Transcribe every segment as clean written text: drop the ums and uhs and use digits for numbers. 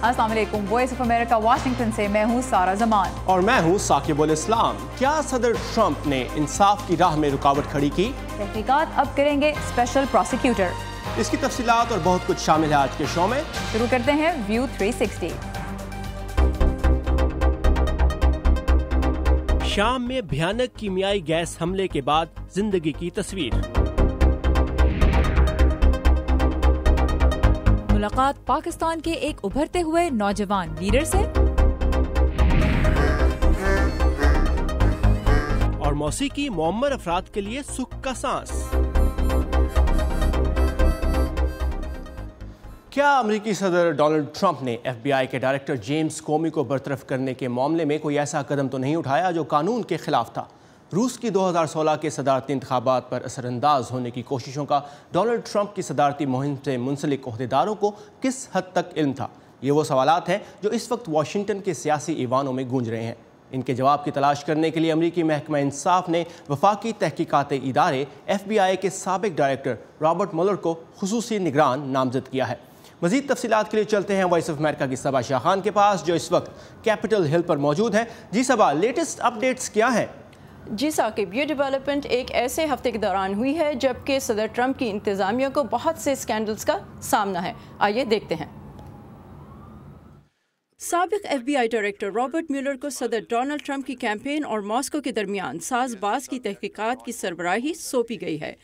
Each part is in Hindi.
अस्सलाम वालेकुम। वॉइस ऑफ अमेरिका वाशिंगटन से मैं हूँ सारा जमान और मैं हूँ साकिबुल इस्लाम। क्या सदर ट्रंप ने इंसाफ की राह में रुकावट खड़ी की? तहकीकात अब करेंगे स्पेशल प्रोसिक्यूटर। इसकी तफसीलात और बहुत कुछ शामिल है आज के शो में। शुरू करते हैं व्यू 360। शाम में भयानक कीमियाई गैस हमले के बाद जिंदगी की तस्वीर। मुलाकात पाकिस्तान के एक उभरते हुए नौजवान लीडर से। और मौसीकी मुअम्मर अफराद के लिए सुख का सांस। क्या अमेरिकी सदर डोनाल्ड ट्रंप ने FBI के डायरेक्टर जेम्स कोमी को बरतरफ करने के मामले में कोई ऐसा कदम तो नहीं उठाया जो कानून के खिलाफ था? रूस की 2016 के सदारती इंतखाबात पर असरअंदाज होने की कोशिशों का डोनाल्ड ट्रंप की सदारती मुहिम से मुंसलिक ओहदेदारों को किस हद तक इल्म था? ये वो सवालात हैं जो इस वक्त वाशिंगटन के सियासी ईवानों में गूंज रहे हैं। इनके जवाब की तलाश करने के लिए अमरीकी महकमा इंसाफ ने वफाकी तहकीकाती इदारे FBI के साबिक डायरेक्टर रॉबर्ट मुलर को खुसूसी निगरान नामजद किया है। मज़ीद तफसीलात के लिए चलते हैं वॉइस ऑफ अमेरिका की सबा शाह खान के पास, जो इस वक्त कैपिटल हिल पर मौजूद है। जी सबा, लेटेस्ट अपडेट्स क्या हैं? जी साकिब, ये डेवलपमेंट एक ऐसे हफ्ते के दौरान हुई है जबकि सदर ट्रंप की इंतज़ामिया को बहुत से स्कैंडल्स का सामना है। आइए देखते हैं। साबिक FBI डायरेक्टर रॉबर्ट म्यूलर को सदर डोनाल्ड ट्रंप की कैंपेन और मॉस्को के दरमियान साजबाज की तहकीकात की सरबराही सौंपी गई है।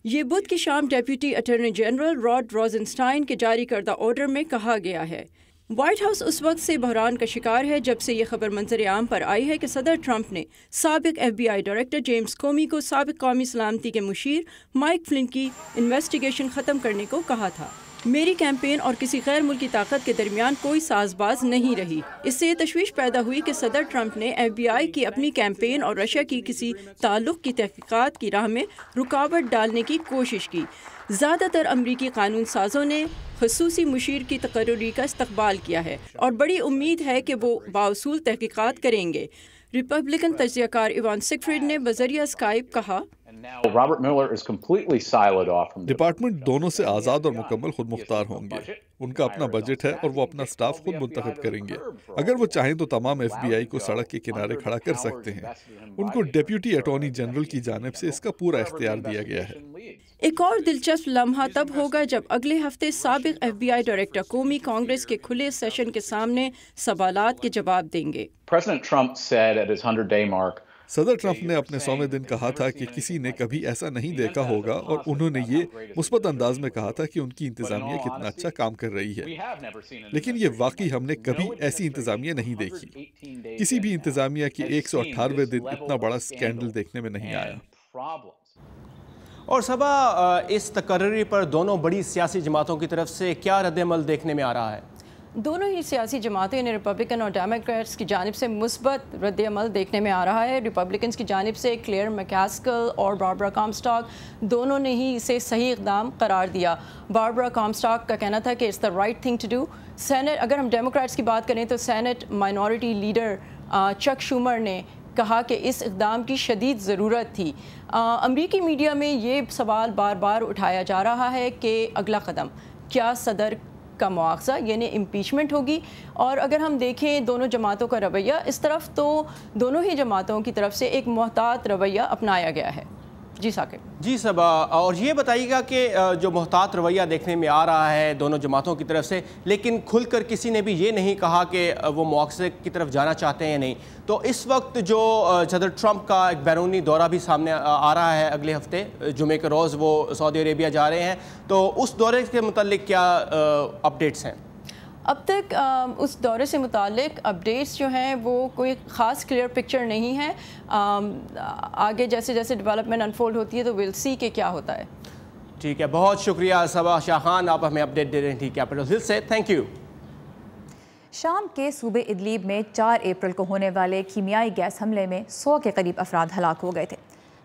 ये बुध की शाम डेप्यूटी अटॉर्नी जनरल रॉड रोजेनस्टाइन के जारी करदा ऑर्डर में कहा गया है। व्हाइट हाउस उस वक्त से बहरान का शिकार है जब से ये खबर मंजर आम पर आई है कि सदर ट्रंप ने साबिक FBI डायरेक्टर जेम्स कोमी को साबिक कौमी सलामती के मुशीर माइक फ्लिन की इन्वेस्टिगेशन ख़त्म करने को कहा था। मेरी कैंपेन और किसी गैर मुल्की ताकत के दरमियान कोई साजबाज नहीं रही। इससे ये तशवीश पैदा हुई कि सदर ट्रंप ने FBI की अपनी कैंपेन और रशिया की किसी ताल्लुक की तहकीकात की राह में रुकावट डालने की कोशिश की। ज़्यादातर अमरीकी कानून साजों ने खसूसी मुशीर की तकर्री का इस्तकबाल किया है और बड़ी उम्मीद है कि वो बाउसूल तहकीकात करेंगे। रिपब्लिकन तज्ज़ियाकार इवान सिगफ्रिड ने बजरिया स्काइप कहा, डिपार्टमेंट दोनों से आज़ाद और मुकम्मल खुद मुख्तार होंगे। उनका अपना बजट है और वो अपना स्टाफ खुद मुंतखब करेंगे। अगर वो चाहें तो तमाम FBI को सड़क के किनारे खड़ा कर सकते हैं। उनको डेप्यूटी अटॉर्नी जनरल की जानिब से इसका पूरा इख्तियार दिया गया है। एक और दिलचस्प लम्हा तब होगा जब अगले हफ्ते साबिक FBI डायरेक्टर कोमी कांग्रेस के खुले सेशन के सामने सवालात के जवाब देंगे। सदर ट्रंप ने अपने 100वें दिन कहा था कि किसी ने कभी ऐसा नहीं देखा होगा और उन्होंने ये मुस्बत अंदाज में कहा था कि उनकी इंतजामिया कितना अच्छा काम कर रही है। लेकिन ये वाकई हमने कभी ऐसी इंतजामिया नहीं देखी। किसी भी इंतजामिया की 118वें दिन इतना बड़ा स्कैंडल देखने में नहीं आया। और सबा, इस तकर्री पर दोनों बड़ी सियासी जमातों की तरफ से क्या रद्द-ए-अमल देखने में आ रहा है? दोनों ही सियासी जमातें यानी रिपब्लिकन और डेमोक्रेट्स की जानिब से मुस्बत रद्द-ए-अमल देखने में आ रहा है। रिपब्लिकन्स की जानिब से क्लेयर मैककास्कल और बारबरा कॉम्स्टॉक दोनों ने ही इसे सही इक़दाम करार दिया। बारबरा कॉम्स्टॉक का कहना था कि it's the right thing to do. Senate, अगर हम डेमोक्रेट्स की बात करें तो Senate minority leader Chuck Schumer ने कहा कि इस इक़दाम की शदीद ज़रूरत थी। अमरीकी मीडिया में ये सवाल बार बार उठाया जा रहा है कि अगला कदम क्या सदर का मुआवजा यानी इम्पीचमेंट होगी। और अगर हम देखें दोनों जमातों का रवैया इस तरफ, तो दोनों ही जमातों की तरफ से एक मोहतात रवैया अपनाया गया है। जी साकिब। जी सबा, और ये बताइएगा कि जो मोहतात रवैया देखने में आ रहा है दोनों जमातों की तरफ से, लेकिन खुलकर किसी ने भी ये नहीं कहा कि वो मुआवजे की तरफ जाना चाहते हैं या नहीं। तो इस वक्त जो सदर ट्रंप का एक बैरूनी दौरा भी सामने आ रहा है, अगले हफ्ते जुमे के रोज़ वो सऊदी अरेबिया जा रहे हैं, तो उस दौरे के मुतालिक क्या अपडेट्स हैं? अब तक उस दौरे से मुतालिक अपडेट्स जो हैं वो कोई ख़ास क्लियर पिक्चर नहीं है। आगे जैसे जैसे डेवलपमेंट अनफोल्ड होती है तो विल सी कि क्या होता है। ठीक है, बहुत शुक्रिया सबा शाह खान, आप हमें अपडेट दे रही थी कैपिटल हिल से। Thank you. शाम के सूबे इदलीब में 4 अप्रैल को होने वाले कीमियाई गैस हमले में 100 के करीब अफराद हलाक हो गए थे।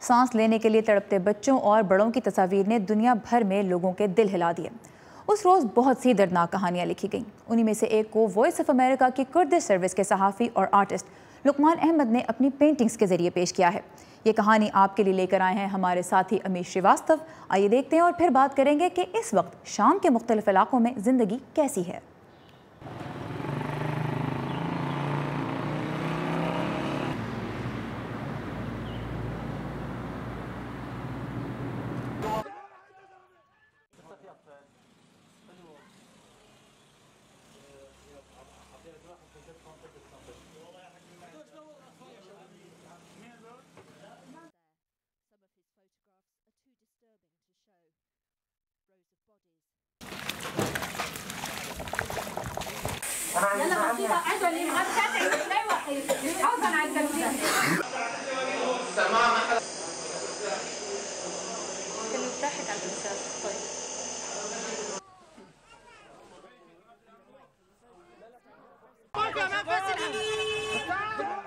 सांस लेने के लिए तड़पते बच्चों और बड़ों की तस्वीर ने दुनिया भर में लोगों के दिल हिला दिए। उस रोज़ बहुत सी दर्दनाक कहानियाँ लिखी गईं। उन्हीं में से एक को वॉइस ऑफ अमेरिका की कुर्दिश सर्विस के सहाफ़ी और आर्टिस्ट लुकमान अहमद ने अपनी पेंटिंग्स के ज़रिए पेश किया है। ये कहानी आपके लिए लेकर आए हैं हमारे साथी अमीर श्रीवास्तव। आइए देखते हैं और फिर बात करेंगे कि इस वक्त शाम के मुख्तलिफ इलाकों में ज़िंदगी कैसी है।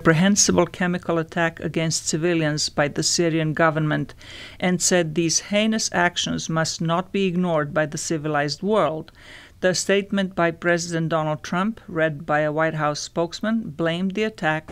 Reprehensible chemical attack against civilians by the Syrian government and said these heinous actions must not be ignored by the civilized world. The statement by President Donald Trump, read by a White House spokesman, blamed the attack.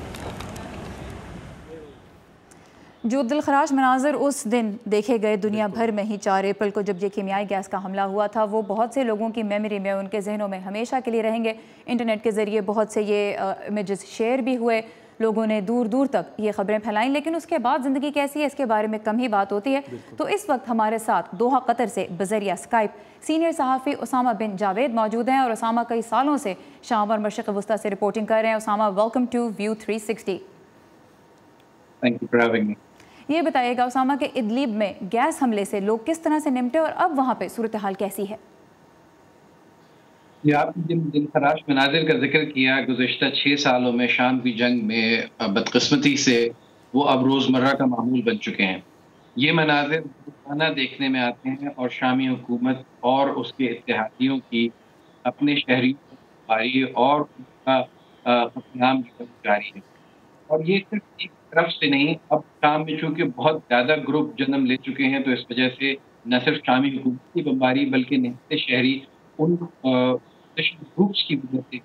जो दिलखराश मनाजर उस दिन देखे गए दुनिया भर में ही 4 अप्रैल को जब ये कीमियाई गैस का हमला हुआ था, वो बहुत से लोगों की मेमोरी में, उनके जहनों में हमेशा के लिए रहेंगे। इंटरनेट के ज़रिए बहुत से ये इमेजेस शेयर भी हुए, लोगों ने दूर दूर तक ये खबरें फैलाईं, लेकिन उसके बाद ज़िंदगी कैसी है इसके बारे में कम ही बात होती है। तो इस वक्त हमारे साथ दोहा कतर से बज़रिया स्काइप सीनियर सहाफ़ी उसामा बिन जावेद मौजूद हैं, और उसामा कई सालों से शाम और मशरिक़ वस्ता से रिपोर्टिंग कर रहे हैं। Usama, welcome to View 360। Thank you for having me. ये बताइएगा उसामा के इदलिब में गैस हमले से लोग किस तरह से निपटे और अब वहाँ पे सूरत हाल कैसी है? ये आपने जिन दिलखराश मनाजिर का जिक्र किया, गुज़िश्ता 6 सालों में शाम की जंग में बदकिस्मती से वो अब रोज़मर्रा का मामूल बन चुके हैं। ये मनाजिर रोज़ाना देखने में आते हैं और शामी हुकूमत और उसके इत्तेहादियों की अपने शहरी बारी और उनका कत्लेआम जारी है। और ये सिर्फ एक तरफ से नहीं, अब शाम में चूँकि बहुत ज़्यादा ग्रुप जन्म ले चुके हैं, तो इस वजह से न सिर्फ शामी हुकूमत की बमबारी बल्कि निहत्ते शहरी उन ग्रुप्स की वजह से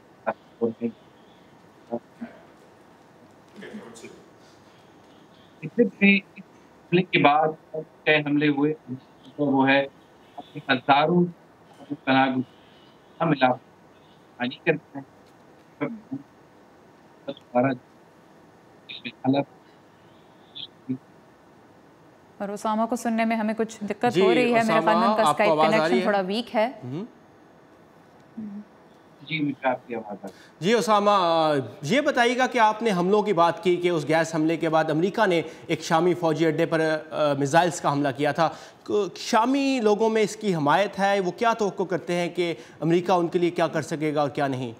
हमले के बाद कई हमले हुए, तो वो है अपने हजारों मिला हानि करते हैं। और उसामा को सुनने में हमें कुछ दिक्कत हो रही है, मेरे ख्याल में उनका स्काइप कनेक्शन थोड़ा वीक है। जी, मुझे आपकी आवाज़ आ रही है। जी उसामा, ये बताइएगा कि आपने हमलों की बात की कि उस गैस हमले के बाद अमेरिका ने एक शामी फ़ौजी अड्डे पर मिसाइल्स का हमला किया था। शामी लोगों में इसकी हमायत है, वो क्या तवक्को करते हैं कि अमेरिका उनके लिए क्या कर सकेगा और क्या नहीं?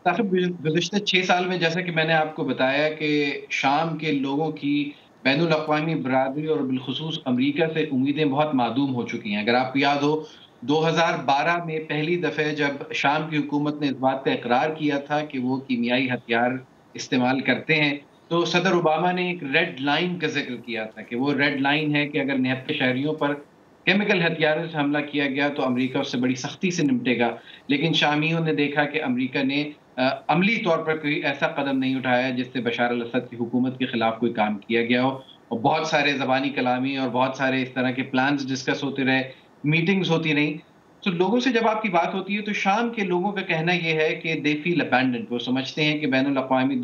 गुज़िश्ता 6 साल में जैसा कि मैंने आपको बताया कि शाम के लोगों की बैनुल अक़वामी बरादरी और बिलखुसूस अमेरिका से उम्मीदें बहुत मादूम हो चुकी हैं। अगर आपको याद हो, 2012 में पहली दफ़े जब शाम की हुकूमत ने इस बात का इकरार किया था कि वो कीमियाई हथियार इस्तेमाल करते हैं, तो सदर ओबामा ने एक रेड लाइन का जिक्र किया था कि वो रेड लाइन है कि अगर निहत्ते शहरियों पर केमिकल हथियारों से हमला किया गया तो अमेरिका उससे बड़ी सख्ती से निपटेगा। लेकिन शामियों ने देखा कि अमेरिका ने अमली तौर पर कोई ऐसा कदम नहीं उठाया जिससे बशार अल-असद की हुकूमत के खिलाफ कोई काम किया गया हो, और बहुत सारे ज़बानी कलामी और बहुत सारे इस तरह के प्लान्स डिस्कस होते रहे, मीटिंग्स होती रहीं। तो लोगों से जब आपकी बात होती है तो शाम के लोगों का कहना यह है कि दे फील अबैंडन्ड। वो समझते हैं कि बैनुल अक़वामी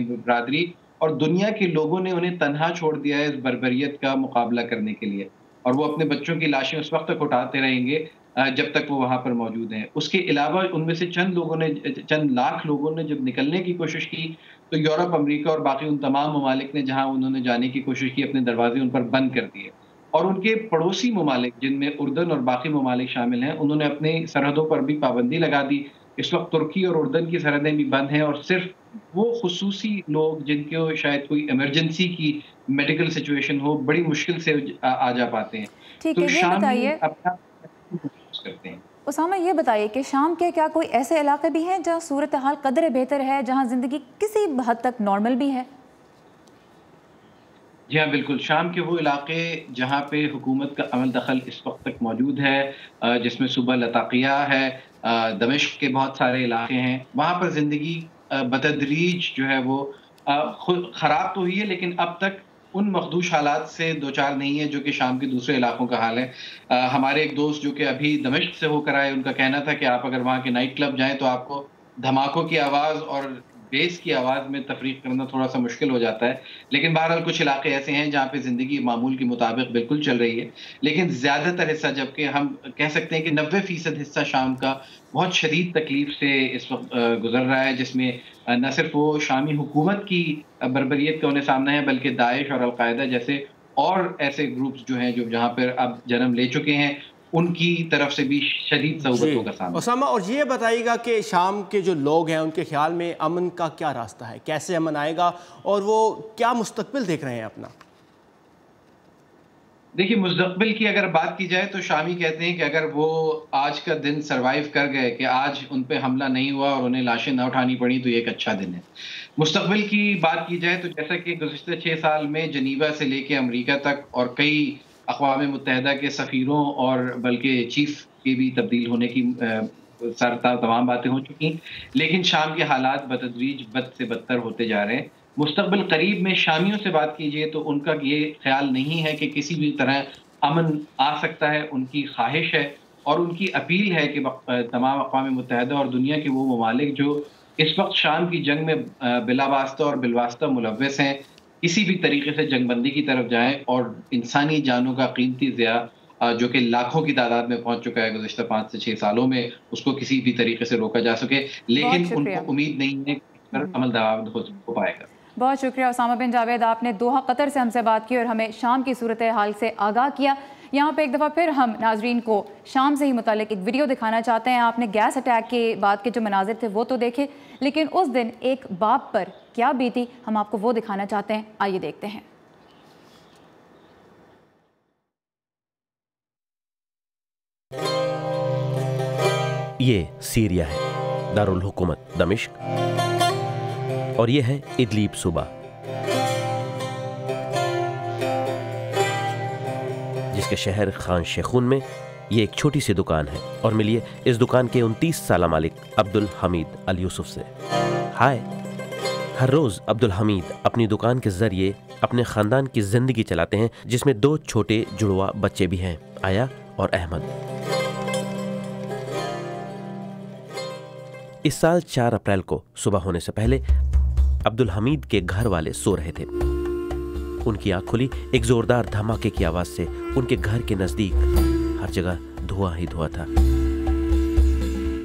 बरादरी और दुनिया के लोगों ने उन्हें तन्हा छोड़ दिया है इस बर्बरियत का मुकाबला करने के लिए, और वो अपने बच्चों की लाशें उस वक्त तक उठाते रहेंगे जब तक वो वहाँ पर मौजूद हैं। उसके अलावा उनमें से चंद लाख लोगों ने जब निकलने की कोशिश की तो यूरोप, अमेरिका और बाकी उन तमाम ममालिक ने जहाँ उन्होंने जाने की कोशिश की, अपने दरवाजे उन पर बंद कर दिए। और उनके पड़ोसी ममालिक जिनमें उर्दन और बाकी ममालिक शामिल हैं, उन्होंने अपनी सरहदों पर भी पाबंदी लगा दी। इस वक्त तुर्की और उर्दन की सरहदें भी बंद हैं और सिर्फ वो खुसूसी लोग जिनको शायद कोई इमरजेंसी की मेडिकल सिचुएशन हो, बड़ी मुश्किल से आ जा पाते हैं। ठीक है, ये बताइए करते हैं। उसामा, ये बताइए कि शाम के क्या कोई ऐसे इलाके भी हैं जहाँ सूरत हाल कदरे बेहतर है, जहाँ ज़िंदगी किसी हद तक नॉर्मल भी है? जी हाँ, बिल्कुल। शाम के वो इलाके जहाँ पे हुकूमत का अमल दखल इस वक्त तक मौजूद है, जिसमें सुबह लताकिया है, दमिश्क के बहुत सारे इलाके हैं, वहाँ पर ज़िंदगी बतदरीज जो है वो खुद ख़राब तो हुई है, लेकिन अब तक उन मखदूश हालात से दो चार नहीं है जो कि शाम के दूसरे इलाकों का हाल है। हमारे एक दोस्त जो कि अभी दमिश्क से होकर आए, उनका कहना था कि आप अगर वहाँ के नाइट क्लब जाएँ तो आपको धमाकों की आवाज़ और बेस की आवाज़ में तफरीक करना थोड़ा सा मुश्किल हो जाता है। लेकिन बहरहाल कुछ इलाके ऐसे हैं जहाँ पे ज़िंदगी मामूल के मुताबिक बिल्कुल चल रही है, लेकिन ज़्यादातर हिस्सा, जबकि हम कह सकते हैं कि 90% हिस्सा शाम का बहुत शदीद तकलीफ से इस वक्त गुजर रहा है, जिसमें न सिर्फ वो शामी हुकूमत की बर्बरियत का उन्हें सामना है, बल्कि दाइश और अलकायदा जैसे और ऐसे ग्रुप्स जो हैं जो जहाँ पर अब जन्म ले चुके हैं, उनकी तरफ से भी शदीद सऊबतों का सामना। उसामा, और ये बताइएगा कि शाम के जो लोग हैं उनके ख्याल में अमन का क्या रास्ता है, कैसे अमन आएगा और वो क्या मुस्तकबिल देख रहे हैं अपना? देखिए, मुस्तकबिल की अगर बात की जाए तो शामी कहते हैं कि अगर वो आज का दिन सरवाइव कर गए, कि आज उन पे हमला नहीं हुआ और उन्हें लाशें न उठानी पड़ी, तो ये एक अच्छा दिन है। मुस्तकबिल की बात की जाए तो जैसा कि गुज़िश्ता 6 साल में जनीवा से लेके अमेरिका तक और कई अक़वाम मुत्तहिदा के सफ़ीरों और बल्कि चीफ के भी तब्दील होने की तमाम बातें हो चुकी, लेकिन शाम के हालात बतदरीज बद से बदतर होते जा रहे हैं। मुस्तकबिल करीब में शामियों से बात कीजिए तो उनका ये ख्याल नहीं है कि किसी भी तरह अमन आ सकता है। उनकी ख्वाहिश है और उनकी अपील है कि तमाम अक़वाम मुत्तहिदा और दुनिया के वो ममालिक जो इस वक्त शाम की जंग में बिलावास्ता और बिलवास्ता मुलव्वस हैं, किसी भी तरीके से जंगबंदी की तरफ जाएं और इंसानी जानों का कीमती ज़िया जो कि लाखों की तादाद में पहुंच चुका है गुज़िश्ता 5 से 6 सालों में, उसको किसी भी तरीके से रोका जा सके। लेकिन उनको उम्मीद नहीं है कि अमल दरामद हो पाएगा। बहुत शुक्रिया उसामा बिन जावेद, आपने दोहा कतर से हमसे बात की और हमें शाम की सूरत हाल से आगाह किया। यहाँ पे एक दफ़ा फिर हम नाजरीन को शाम से ही मुतालिक एक वीडियो दिखाना चाहते हैं। आपने गैस अटैक के बाद के जो मनाजिर थे वो तो देखे, लेकिन उस दिन एक बाप पर क्या बीती हम आपको वो दिखाना चाहते हैं। आइए देखते हैं। ये सीरिया है, दारुल हुकूमत दमिश्क, और ये है इदलीब सूबा, जिसके शहर खान शेखून में ये एक छोटी सी दुकान है। और मिलिए इस दुकान के 29 साल मालिक अब्दुल हमीद अल यूसुफ से। हाय। हर रोज़ अब्दुल हमीद अपनी दुकान के ज़रिए अपने ख़ानदान की ज़िंदगी चलाते हैं, जिसमें 2 छोटे जुड़वा बच्चे भी हैं, आया और अहमद। इस साल 4 अप्रैल को सुबह होने से पहले अब्दुल हमीद के घर वाले सो रहे थे। उनकी आंख खुली एक जोरदार धमाके की आवाज से। उनके घर के नजदीक हर जगह धुआं ही धुआं था।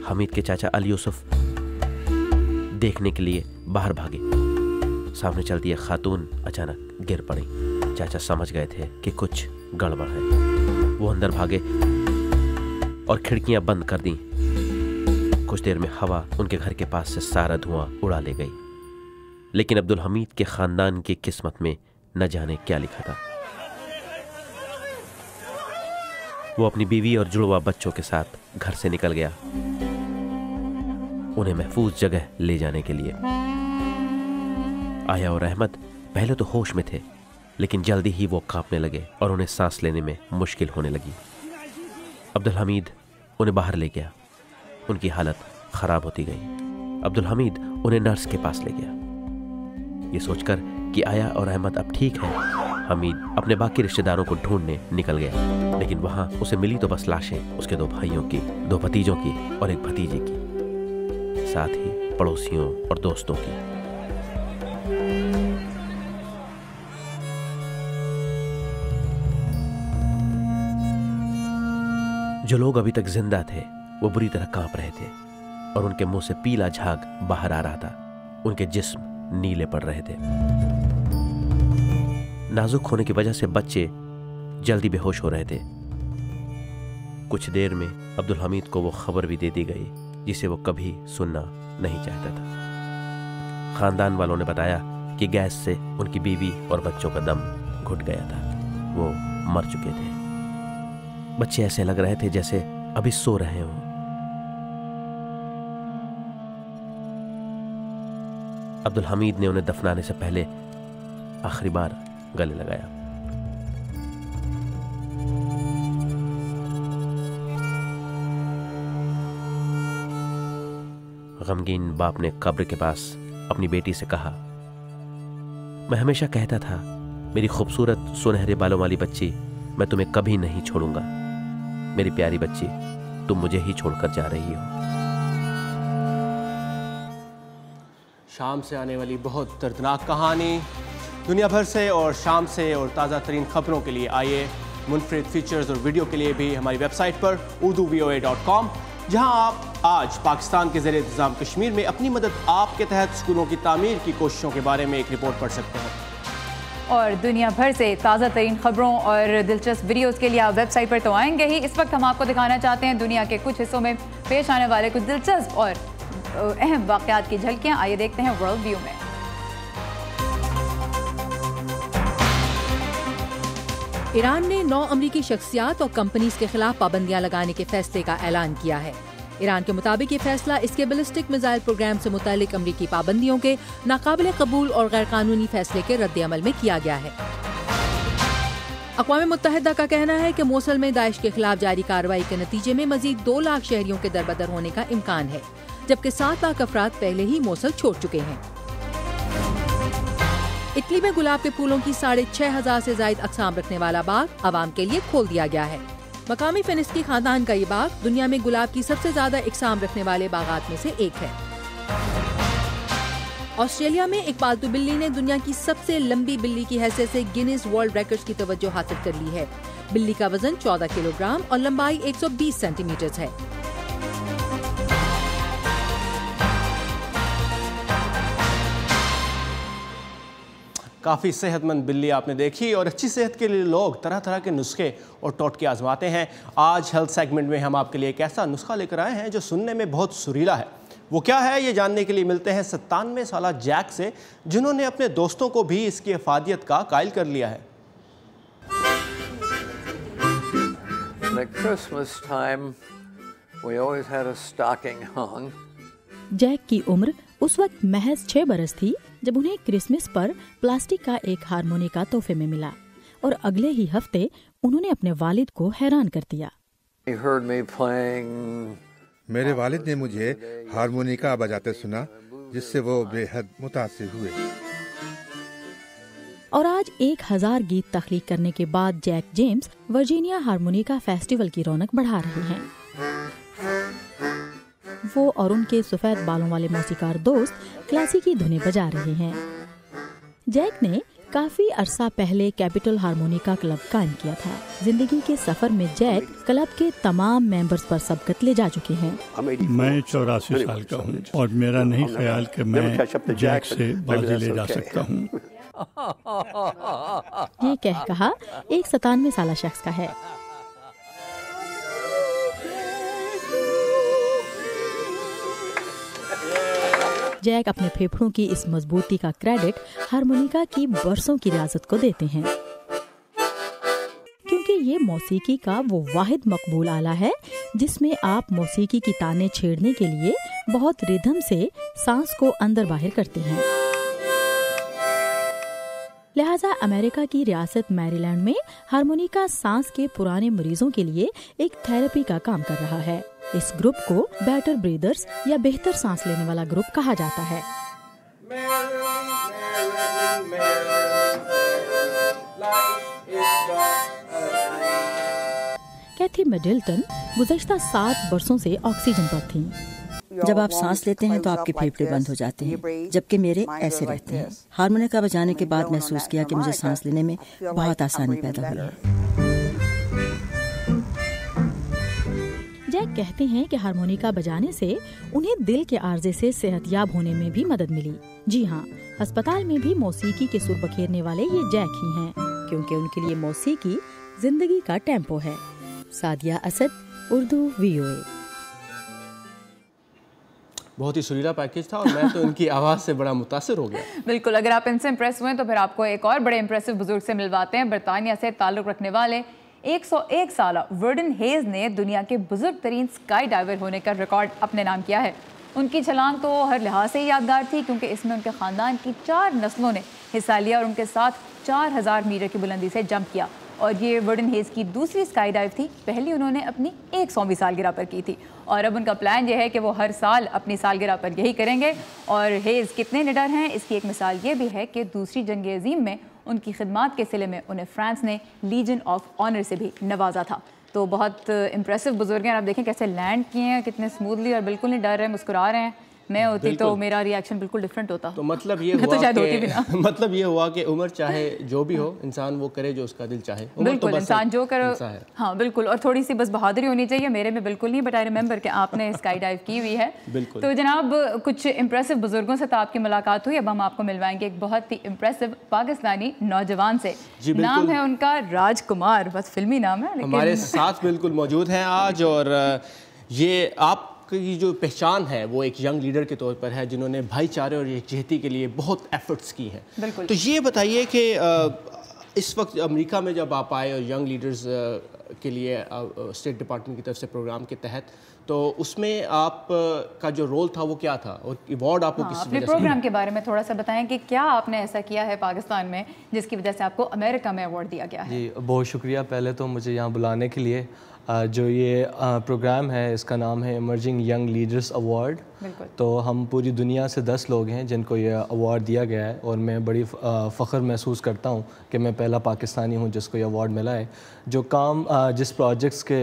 हमीद के चाचा अल यूसुफ देखने के लिए बाहर भागे। सामने चलती एक खातून अचानक गिर पड़ी। चाचा समझ गए थे कि कुछ गड़बड़ है। वो अंदर भागे और खिड़कियां बंद कर दी। कुछ देर में हवा उनके घर के पास से सारा धुआं उड़ा ले गई। लेकिन अब्दुल हमीद के खानदान की किस्मत में न जाने क्या लिखा था। वो अपनी बीवी और जुड़वा बच्चों के साथ घर से निकल गया, उन्हें महफूज जगह ले जाने के लिए। आया और अहमद पहले तो होश में थे, लेकिन जल्दी ही वो कांपने लगे और उन्हें सांस लेने में मुश्किल होने लगी। अब्दुल हमीद उन्हें बाहर ले गया। उनकी हालत खराब होती गई। अब्दुल हमीद उन्हें नर्स के पास ले गया। ये सोचकर कि आया और अहमद अब ठीक है, हमीद अपने बाकी रिश्तेदारों को ढूंढने निकल गया। लेकिन वहां उसे मिली तो बस लाशें उसके 2 भाइयों की, 2 भतीजों की और एक भतीजे की, साथ ही पड़ोसियों और दोस्तों की। जो लोग अभी तक जिंदा थे वो बुरी तरह कांप रहे थे और उनके मुंह से पीला झाग बाहर आ रहा था। उनके जिस्म नीले पड़ रहे थे। नाजुक होने की वजह से बच्चे जल्दी बेहोश हो रहे थे। कुछ देर में अब्दुल हमीद को वो खबर भी दे दी गई जिसे वो कभी सुनना नहीं चाहता था। खानदान वालों ने बताया कि गैस से उनकी बीवी और बच्चों का दम घुट गया था। वो मर चुके थे। बच्चे ऐसे लग रहे थे जैसे अभी सो रहे हों। अब्दुल हमीद ने उन्हें दफनाने से पहले आखिरी बार गले लगाया। गमगीन बाप ने कब्र के पास अपनी बेटी से कहा, मैं हमेशा कहता था मेरी खूबसूरत सुनहरे बालों वाली बच्ची, मैं तुम्हें कभी नहीं छोड़ूंगा। मेरी प्यारी बच्ची, तुम मुझे ही छोड़कर जा रही हो। शाम से आने वाली बहुत दर्दनाक कहानी दुनिया भर से और शाम से और ताज़ा तरीन खबरों के लिए आइए मुनफरिद फीचर्स और वीडियो के लिए भी हमारी वेबसाइट पर urduvoa.com, जहां आप आज पाकिस्तान के ज़ेर इंतज़ाम कश्मीर में अपनी मदद आपके तहत स्कूलों की तामीर की कोशिशों के बारे में एक रिपोर्ट पढ़ सकते हैं। और दुनिया भर से ताज़ा तरीन खबरों और दिलचस्प वीडियोस के लिए आप वेबसाइट पर तो आएंगे ही। इस वक्त हम आपको दिखाना चाहते हैं दुनिया के कुछ हिस्सों में पेश आने वाले कुछ दिलचस्प और अहम वाक़यात की झलकियाँ। आइए देखते हैं वर्ल्ड व्यू में। ईरान ने 9 अमरीकी शख्सियात और कंपनीज के खिलाफ पाबंदियां लगाने के फैसले का ऐलान किया है। ईरान के मुताबिक ये फैसला इसके बैलिस्टिक मिसाइल प्रोग्राम से मुतालिक अमरीकी पाबंदियों के नाकाबिले कबूल और गैर कानूनी फैसले के रद्द-ए-अमल में किया गया है। अक़वाम मुत्तहिदा का कहना है कि मोसल में दाइश के खिलाफ जारी कार्रवाई के नतीजे में मजीद 2 लाख शहरियों के दरबदर होने का इम्कान है, जबकि 7 लाख अफराद पहले ही मोसल छोड़ चुके हैं। इटली में गुलाब के फूलों की 6,500 से ज्यादा अक़साम रखने वाला बाग आवाम के लिए खोल दिया गया है। मकामी फेनिस्की खानदान का ये बाग दुनिया में गुलाब की सबसे ज्यादा अक़साम रखने वाले बागात में से एक है। ऑस्ट्रेलिया में एक पालतू बिल्ली ने दुनिया की सबसे लंबी बिल्ली की हैसियत से गिनीज वर्ल्ड रिकॉर्ड्स की तवज्जो हासिल कर ली है। बिल्ली का वजन 14 किलोग्राम और लंबाई 120 सेंटीमीटर है। काफ़ी सेहतमंद बिल्ली आपने देखी और अच्छी सेहत के लिए लोग तरह तरह के नुस्खे और टोटके आजमाते हैं। आज हेल्थ सेगमेंट में हम आपके लिए एक ऐसा नुस्खा लेकर आए हैं जो सुनने में बहुत सुरीला है। वो क्या है ये जानने के लिए मिलते हैं 97 साला जैक से, जिन्होंने अपने दोस्तों को भी इसकी अफादियत का कायल कर लिया है। जैक की उम्र उस वक्त महज 6 बरस थी जब उन्हें क्रिसमस पर प्लास्टिक का एक हारमोनिका तोहफे में मिला और अगले ही हफ्ते उन्होंने अपने वालिद को हैरान कर दिया। मेरे वालिद ने मुझे हारमोनिका बजाते सुना, जिससे वो बेहद मुतासिर हुए। और आज 1000 गीत तख्लीक करने के बाद Jack James Virginia harmonica festival की रौनक बढ़ा रहे हैं। वो और उनके सफेद बालों वाले मौसीकार दोस्त क्लासिकी धुनें बजा रहे हैं। जैक ने काफी अरसा पहले कैपिटल हारमोनिका क्लब कायम किया था। जिंदगी के सफर में जैक क्लब के तमाम मेंबर्स पर सबकत ले जा चुके हैं। मैं 84 साल का हूँ और मेरा नहीं ख्याल कि मैं जैक से बाजी ले जा सकता हूँ। ये कहा एक 97 साला शख्स का है। जैक अपने फेफड़ों की इस मजबूती का क्रेडिट हारमोनिका की बरसों की रियाजत को देते हैं, क्योंकि ये मौसीकी का वो वाहिद मकबूल आला है जिसमें आप मौसीकी की ताने छेड़ने के लिए बहुत रिदम से सांस को अंदर बाहर करते हैं। लिहाजा अमेरिका की रियासत मैरीलैंड में हारमोनिका सांस के पुराने मरीजों के लिए एक थेरेपी का काम कर रहा है। इस ग्रुप को बेटर ब्रीदर्स या बेहतर सांस लेने वाला ग्रुप कहा जाता है। कैथी मिडल्टन गुज़श्ता 7 वर्षों से ऑक्सीजन पर थीं। जब आप सांस लेते हैं तो आपके फेफड़े बंद हो जाते हैं, जबकि मेरे ऐसे रहते हैं। हारमोनिका बजाने के बाद महसूस किया कि मुझे सांस लेने में बहुत आसानी पैदा हुई है। जैक कहते हैं कि हारमोनिका बजाने से उन्हें दिल के आर्जे से सेहतयाब होने में भी मदद मिली। जी हाँ, अस्पताल में भी मौसीकी के सुर बखेरने वाले ये जैक ही हैं, क्योंकि उनके लिए मौसीकी जिंदगी का टेम्पो है। सादिया असद, उर्दू VOA। बहुत ही सुरीला पैकेज था और मैं तो इनकी आवाज़ से बड़ा मुतासिर हो गया। बिल्कुल, अगर आप इनसे इम्प्रेस हुए तो फिर आपको एक और बड़े इम्प्रेसिव बुजुर्ग से मिलवाते हैं। बरतानिया से ताल्लुक़ रखने वाले 101 साला वर्डन हेज ने दुनिया के बुजुर्ग तरीन स्काई डाइवर होने का रिकॉर्ड अपने नाम किया है। उनकी छलांग तो हर लिहाज से यादगार थी, क्योंकि इसमें उनके ख़ानदान की 4 नस्लों ने हिस्सा लिया और उनके साथ 4000 मीटर की बुलंदी से जंप किया। और ये वर्डन हेज की दूसरी स्काई डाइव थी। पहली उन्होंने अपनी 100वीं सालगिरह पर की थी और अब उनका प्लान ये है कि वो हर साल अपनी सालगिरह पर यही करेंगे। और हेज कितने निडर हैं, इसकी एक मिसाल ये भी है कि दूसरी जंग अजीम में उनकी खिदमात के सिले में उन्हें फ्रांस ने लीजन ऑफ ऑनर से भी नवाजा था। तो बहुत इम्प्रेसिव बुजुर्ग हैं। आप देखें कैसे लैंड किए हैं, कितने स्मूथली और बिल्कुल नहीं डर रहे, मुस्कुरा रहे हैं। मैं होती तो मेरा रिएक्शन बिल्कुल डिफरेंट होता। तो मतलब ये हुआ कि मतलब ये हुआ कि उम्र चाहे जो भी हो, इंसान वो करे जो उसका दिल चाहे। बिल्कुल, इंसान जो करे, हाँ बिल्कुल, और थोड़ी सी बस बहादुरी होनी चाहिए। मेरे में बिल्कुल नहीं, बट आई रिमेंबर कि आपने स्काई डाइव की हुई है। तो जनाब, कुछ इंप्रेसिव बुजुर्गों से तो आपकी मुलाकात हुई, अब हम आपको मिलवाएंगे एक बहुत ही इंप्रेसिव पाकिस्तानी नौजवान से। नाम है उनका राजकुमार, बस फिल्मी नाम है, हमारे साथ बिल्कुल मौजूद हैं आज। और ये आप की जो पहचान है वो एक यंग लीडर के तौर पर है, जिन्होंने भाईचारे और यकजहती के लिए बहुत एफर्ट्स की हैं। तो ये बताइए कि इस वक्त अमेरिका में जब आप आए और यंग लीडर्स के लिए स्टेट डिपार्टमेंट की तरफ से प्रोग्राम के तहत, तो उसमें आप का जो रोल था वो क्या था और अवार्ड आपको किस अपने प्रोग्राम के बारे में थोड़ा सा बताएं कि क्या आपने ऐसा किया है पाकिस्तान में जिसकी वजह से आपको अमेरिका में अवार्ड दिया गया है? जी बहुत शुक्रिया पहले तो मुझे यहाँ बुलाने के लिए। जो ये प्रोग्राम है इसका नाम है इमर्जिंग यंग लीडर्स अवार्ड। तो हम पूरी दुनिया से 10 लोग हैं जिनको ये अवार्ड दिया गया है, और मैं बड़ी फ़ख्र महसूस करता हूँ कि मैं पहला पाकिस्तानी हूँ जिसको ये अवार्ड मिला है। जो काम जिस प्रोजेक्ट्स के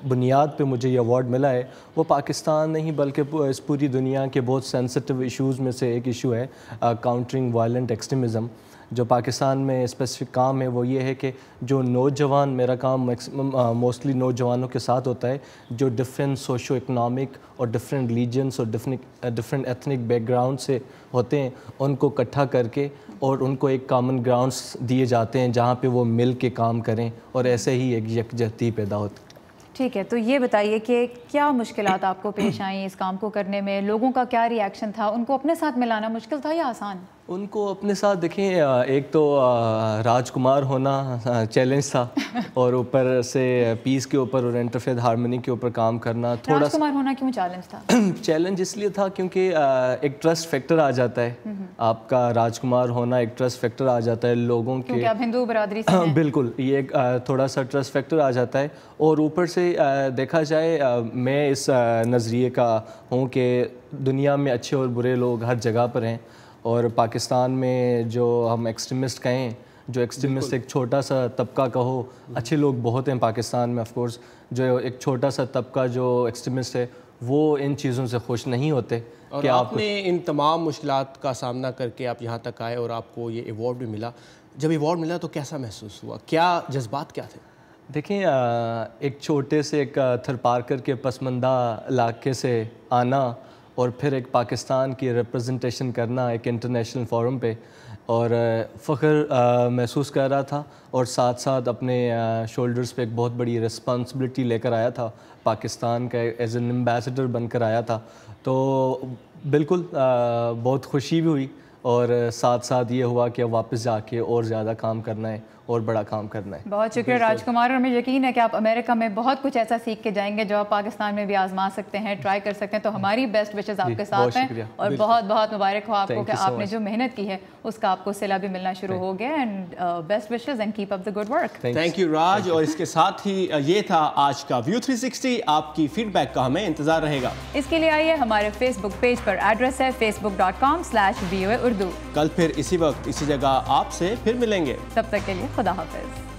बुनियाद पे मुझे ये अवार्ड मिला है वो पाकिस्तान नहीं बल्कि इस पूरी दुनिया के बहुत सेंसिटिव इश्यूज़ में से एक इशू है, काउंटरिंग वायलेंट एक्सट्रीमिज़म। जो पाकिस्तान में स्पेसिफिक काम है वो ये है कि जो नौजवान, मेरा काम मोस्टली नौजवानों के साथ होता है जो डिफरेंट सोशो इकनॉमिक और डिफरेंट रिलीजन्स और डिफरेंट एथनिक बैकग्राउंड से होते हैं, उनको इकट्ठा करके और उनको एक कॉमन ग्राउंड्स दिए जाते हैं जहाँ पे वो मिल के काम करें और ऐसे ही एक यकजहती पैदा होती है। ठीक है, तो ये बताइए कि क्या मुश्किलात आपको पेश आई इस काम को करने में? लोगों का क्या रिएक्शन था? उनको अपने साथ मिलाना मुश्किल था या आसान? उनको अपने साथ देखें, एक तो राजकुमार होना चैलेंज था और ऊपर से पीस के ऊपर और इंटरफेथ हार्मनी के ऊपर काम करना थोड़ा। राजकुमार होना क्यों चैलेंज था? चैलेंज इसलिए था क्योंकि एक ट्रस्ट फैक्टर आ जाता है, आपका राजकुमार होना एक ट्रस्ट फैक्टर आ जाता है लोगों के, क्योंकि आप हिंदू बरादरी से हैं। बिल्कुल, ये एक थोड़ा सा ट्रस्ट फैक्टर आ जाता है। और ऊपर से देखा जाए मैं इस नज़रिए का हूँ कि दुनिया में अच्छे और बुरे लोग हर जगह पर हैं, और पाकिस्तान में जो हम एक्सट्रीमिस्ट कहें, जो एक्सट्रीमिस्ट एक छोटा सा तबका कहो, अच्छे लोग बहुत हैं पाकिस्तान में ऑफ कोर्स, जो एक छोटा सा तबका जो एक्सट्रीमिस्ट है वो इन चीज़ों से खुश नहीं होते। और आपने इन तमाम मुश्किलात का सामना करके आप यहाँ तक आए और आपको ये अवार्ड भी मिला। जब अवार्ड मिला तो कैसा महसूस हुआ, क्या जज्बात क्या थे? देखें, एक छोटे से एक थरपारकर के पसमंदा इलाके से आना और फिर एक पाकिस्तान की रिप्रेजेंटेशन करना एक इंटरनेशनल फोरम पे, और फ़ख्र महसूस कर रहा था और साथ साथ अपने शोल्डर्स पे एक बहुत बड़ी रिस्पॉन्सिबिलिटी लेकर आया था, पाकिस्तान का एज एन एम्बेसडर बनकर आया था। तो बिल्कुल बहुत खुशी भी हुई, और साथ साथ ये हुआ कि अब वापस जाके और ज़्यादा काम करना है और बड़ा काम करना है। बहुत शुक्रिया राजकुमार, और हमें यकीन है कि आप अमेरिका में बहुत कुछ ऐसा सीख के जाएंगे जो आप पाकिस्तान में भी आजमा सकते हैं, ट्राई कर सकते हैं। तो हमारी बेस्ट विशेस आपके साथ हैं, और बहुत बहुत मुबारक हो आपको कि आपने जो मेहनत की है उसका आपको सिला भी मिलना शुरू हो गया। And best wishes and keep up the good work. Thank you Raj. और इसके साथ ही ये था आज का व्यू 360। आपकी फीडबैक का हमें इंतजार रहेगा। इसके लिए आइए हमारे फेसबुक पेज पर, एड्रेस है facebook.com/VOA Urdu। कल फिर इसी वक्त इसी जगह आपसे फिर मिलेंगे। तब तक के लिए खुदा हाफिज।